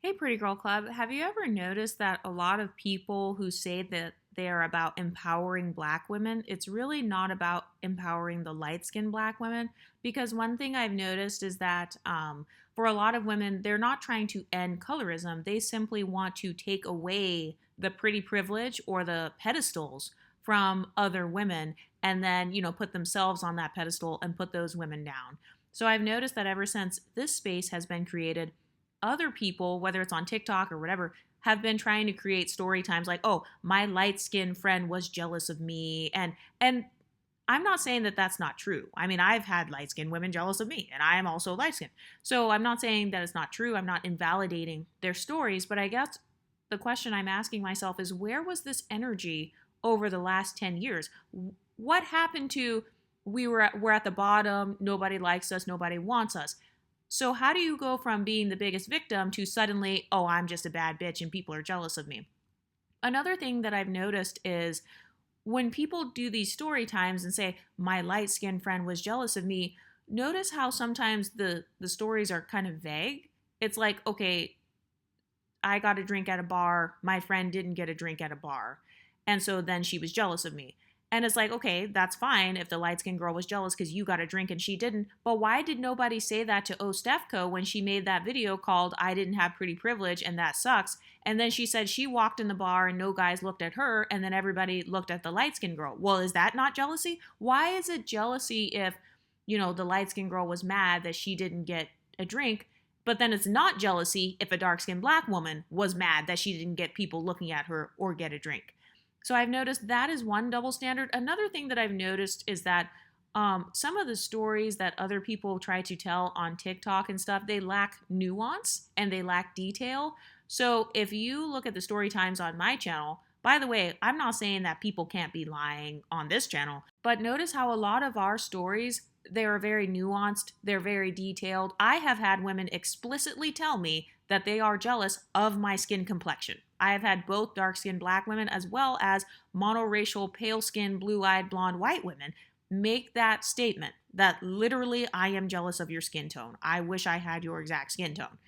Hey, Pretty Girl Club, have you ever noticed that a lot of people who say that they are about empowering black women, it's really not about empowering the light skinned black women? Because one thing I've noticed is that for a lot of women, they're not trying to end colorism. They simply want to take away the pretty privilege or the pedestals from other women and then, put themselves on that pedestal and put those women down. So I've noticed that ever since this space has been created, other people, whether it's on TikTok or whatever, have been trying to create story times like, oh, my light skinned friend was jealous of me. And I'm not saying that that's not true. I mean, I've had light skinned women jealous of me, and I am also light skinned. So I'm not saying that it's not true. I'm not invalidating their stories. But I guess the question I'm asking myself is where was this energy over the last 10 years? What happened to we're at the bottom, nobody likes us, nobody wants us? So how do you go from being the biggest victim to suddenly, oh, I'm just a bad bitch and people are jealous of me? Another thing that I've noticed is when people do these story times and say, my light skinned friend was jealous of me, notice how sometimes the stories are kind of vague. It's like, okay, I got a drink at a bar, my friend didn't get a drink at a bar. And so then she was jealous of me. And it's like, okay, that's fine if the light skinned girl was jealous because you got a drink and she didn't. But why did nobody say that to Ostefco when she made that video called I Didn't Have Pretty Privilege and That Sucks? And then she said she walked in the bar and no guys looked at her and then everybody looked at the light skinned girl. Well, is that not jealousy? Why is it jealousy if, the light skinned girl was mad that she didn't get a drink? But then it's not jealousy if a dark skinned black woman was mad that she didn't get people looking at her or get a drink. So I've noticed that is one double standard. Another thing that I've noticed is that some of the stories that other people try to tell on TikTok and stuff, they lack nuance and they lack detail. So if you look at the story times on my channel, by the way, I'm not saying that people can't be lying on this channel, but notice how a lot of our stories, they're very nuanced, they're very detailed. I have had women explicitly tell me that they are jealous of my skin complexion. I have had both dark skinned black women as well as monoracial, pale skinned, blue eyed, blonde, white women make that statement that literally I am jealous of your skin tone. I wish I had your exact skin tone.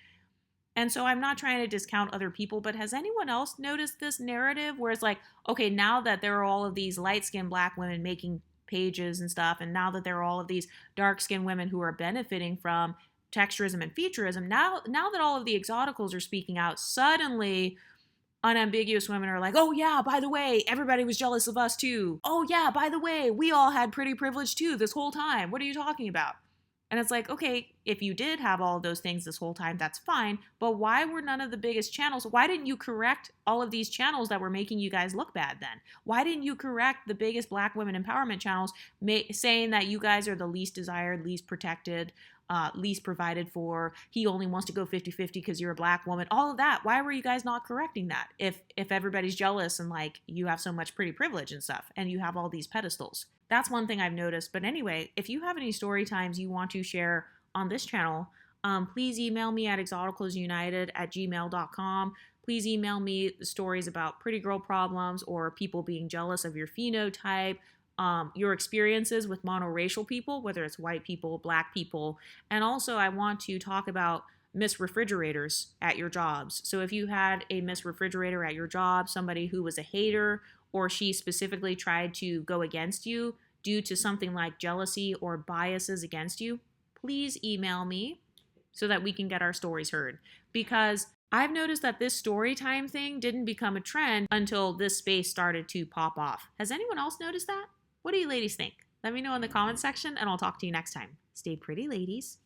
And so I'm not trying to discount other people, but has anyone else noticed this narrative where it's like, okay, now that there are all of these light skinned black women making pages and stuff, and now that there are all of these dark skinned women who are benefiting from texturism and featureism, now that all of the exoticals are speaking out, suddenly unambiguous women are like, oh yeah, by the way, everybody was jealous of us too. Oh yeah, by the way, we all had pretty privilege too this whole time. What are you talking about? And it's like, okay, if you did have all of those things this whole time, that's fine. But why were none of the biggest channels? Why didn't you correct all of these channels that were making you guys look bad then? Why didn't you correct the biggest black women empowerment channels saying that you guys are the least desired, least protected, least provided for? He only wants to go 50-50 because you're a black woman. All of that. Why were you guys not correcting that? If everybody's jealous and like you have so much pretty privilege and stuff and you have all these pedestals. That's one thing I've noticed. But anyway, if you have any story times you want to share on this channel, please email me at exoticalsunited@gmail.com. Please email me the stories about pretty girl problems or people being jealous of your phenotype, your experiences with monoracial people, whether it's white people, black people. And also, I want to talk about Miss Refrigerators at your jobs. So if you had a Miss Refrigerator at your job, somebody who was a hater, or she specifically tried to go against you due to something like jealousy or biases against you, please email me so that we can get our stories heard. Because I've noticed that this story time thing didn't become a trend until this space started to pop off. Has anyone else noticed that? What do you ladies think? Let me know in the comment section and I'll talk to you next time. Stay pretty, ladies.